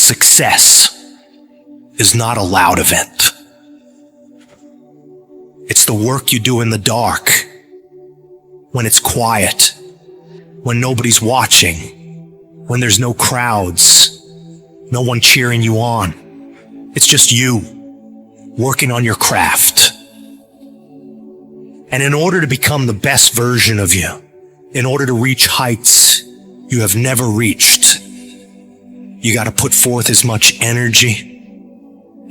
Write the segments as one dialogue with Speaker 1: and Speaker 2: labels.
Speaker 1: Success is not a loud event. It's the work you do in the dark, when it's quiet, when nobody's watching, when there's no crowds, no one cheering you on. It's just you working on your craft. And in order to become the best version of you, in order to reach heights you have never reached, you got to put forth as much energy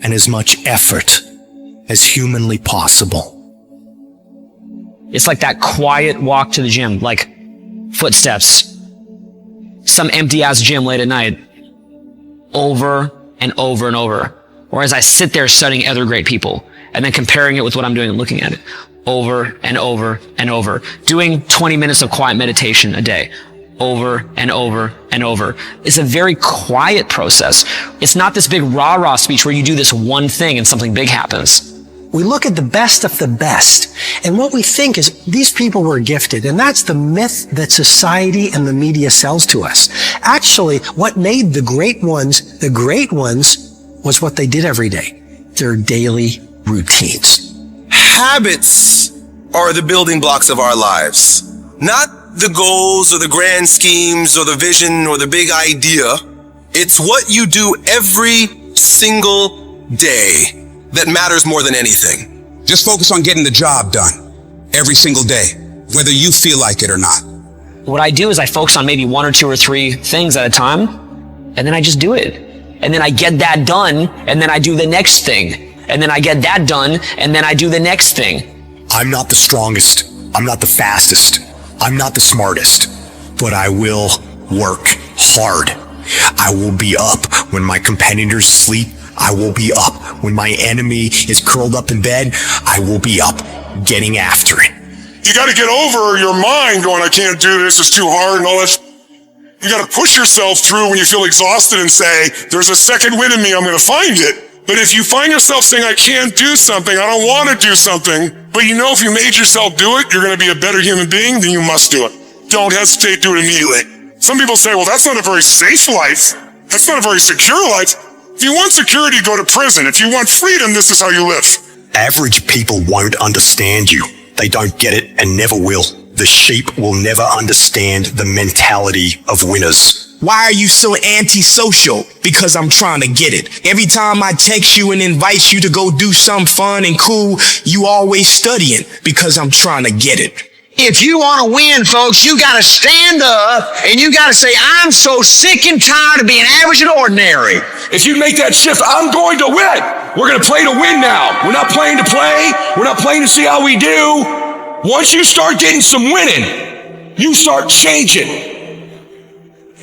Speaker 1: and as much effort as humanly possible.
Speaker 2: It's like that quiet walk to the gym, like footsteps, some empty-ass gym late at night, over and over and over. Or as I sit there studying other great people and then comparing it with what I'm doing and looking at it over and over and over. Doing 20 minutes of quiet meditation a day, over and over and over. It's a very quiet process. It's not this big rah-rah speech where you do this one thing and something big happens.
Speaker 3: We look at the best of the best, and what we think is these people were gifted, and that's the myth that society and the media sells to us. Actually, what made the great ones was what they did every day, their daily routines.
Speaker 4: Habits are the building blocks of our lives, not the goals or the grand schemes or the vision or the big idea. It's what you do every single day that matters more than anything.
Speaker 5: Just focus on getting the job done every single day, whether you feel like it or not.
Speaker 2: What I do is I focus on maybe 1 or 2 or 3 things at a time, and then I just do it. And then I get that done, and then I do the next thing. And then I get that done, and then I do the next thing.
Speaker 1: I'm not the strongest. I'm not the fastest. I'm not the smartest. But I will work hard. I will be up when my competitors sleep. I will be up when my enemy is curled up in bed. I will be up getting after it.
Speaker 6: You got to get over your mind going, I can't do this, it's too hard and all that. You got to push yourself through when you feel exhausted and say, there's a second wind in me, I'm going to find it. But if you find yourself saying, I can't do something, I don't want to do something, but you know if you made yourself do it, you're going to be a better human being, then you must do it. Don't hesitate, do it immediately. Some people say, well, that's not a very safe life. That's not a very secure life. If you want security, go to prison. If you want freedom, this is how you live.
Speaker 1: Average people won't understand you. They don't get it and never will. The sheep will never understand the mentality of winners.
Speaker 7: Why are you so antisocial? Because I'm trying to get it. Every time I text you and invite you to go do something fun and cool, you always studying because I'm trying to get it.
Speaker 8: If you want to win, folks, you got to stand up and you got to say, I'm so sick and tired of being average and ordinary.
Speaker 9: If you make that shift, I'm going to win. We're going to play to win now. We're not playing to play. We're not playing to see how we do. Once you start getting some winning, you start changing.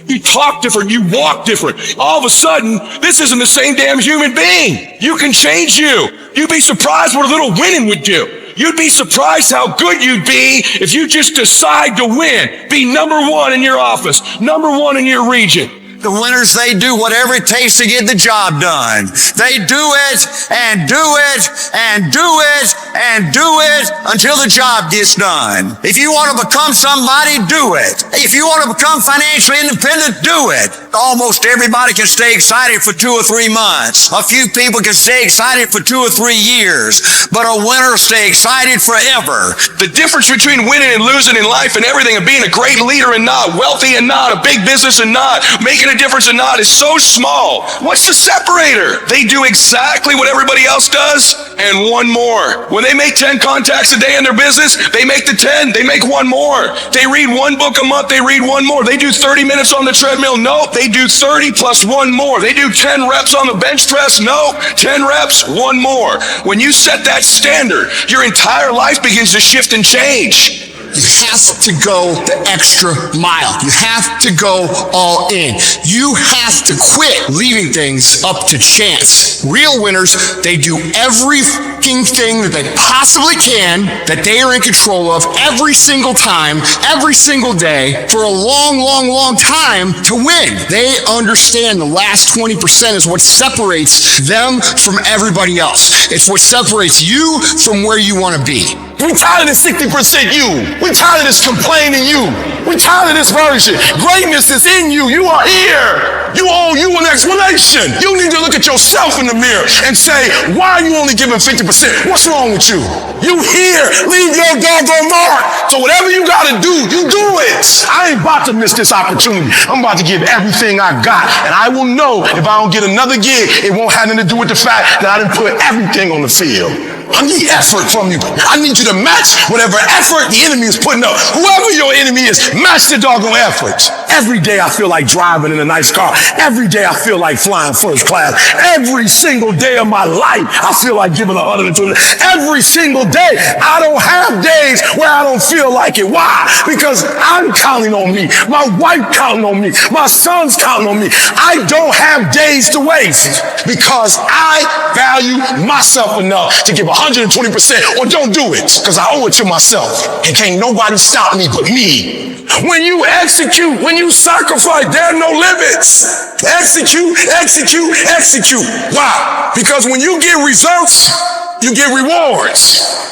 Speaker 9: You talk different, you walk different. All of a sudden, this isn't the same damn human being. You can change you. You'd be surprised what a little winning would do. You'd be surprised how good you'd be if you just decide to win. Be number 1 in your office, number 1 in your region.
Speaker 8: The winners, they do whatever it takes to get the job done. They do it and do it and do it and do it until the job gets done. If you want to become somebody, do it. If you want to become financially independent, do it. Almost everybody can stay excited for 2 or 3 months. A few people can stay excited for 2 or 3 years, but a winner stay excited forever.
Speaker 9: The difference between winning and losing in life and everything and being a great leader and not, wealthy and not, a big business and not, making a difference and not is so small. What's the separator? They do exactly what everybody else does and 1 more. When they make 10 contacts a day in their business, they make the 10. They make 1 more. They read 1 book a month. They read 1 more. They do 30 minutes on the treadmill. Nope. They do 30 plus 1 more. They do 10 reps on the bench press. Nope. 10 reps, 1 more. When you set that standard, your entire life begins to shift and change.
Speaker 7: You have to go the extra mile. You have to go all in. You have to quit leaving things up to chance. Real winners, they do every fucking thing that they possibly can, that they are in control of every single time, every single day, for a long, long, long time to win. They understand the last 20% is what separates them from everybody else. It's what separates you from where you want to be.
Speaker 9: We're tired of this 60% you. We're tired of this complaining you. We're tired of this version. Greatness is in you. You are here. You own you and
Speaker 6: explanation. You need to look at yourself in the mirror and say, why are you only giving 50%? What's wrong with you? You here, leave your doggone mark. So whatever you gotta do, you do it. I ain't about to miss this opportunity. I'm about to give everything I got. And I will know if I don't get another gig, it won't have nothing to do with the fact that I didn't put everything on the field. I need effort from you. I need you to match whatever effort the enemy is putting up. Whoever your enemy is, match the doggone effort. Every day I feel like driving in a nice car. Every day I feel like flying first class. Every single day of my life, I feel like giving 120. Every single day. I don't have days where I don't feel like it. Why? Because I'm counting on me. My wife counting on me. My son's counting on me. I don't have days to waste because I value myself enough to give 120% or don't do it because I owe it to myself. And can't nobody stop me but me. When you execute, when you sacrifice, there are no limits. Execute, execute, execute. Why? Because when you get results, you get rewards.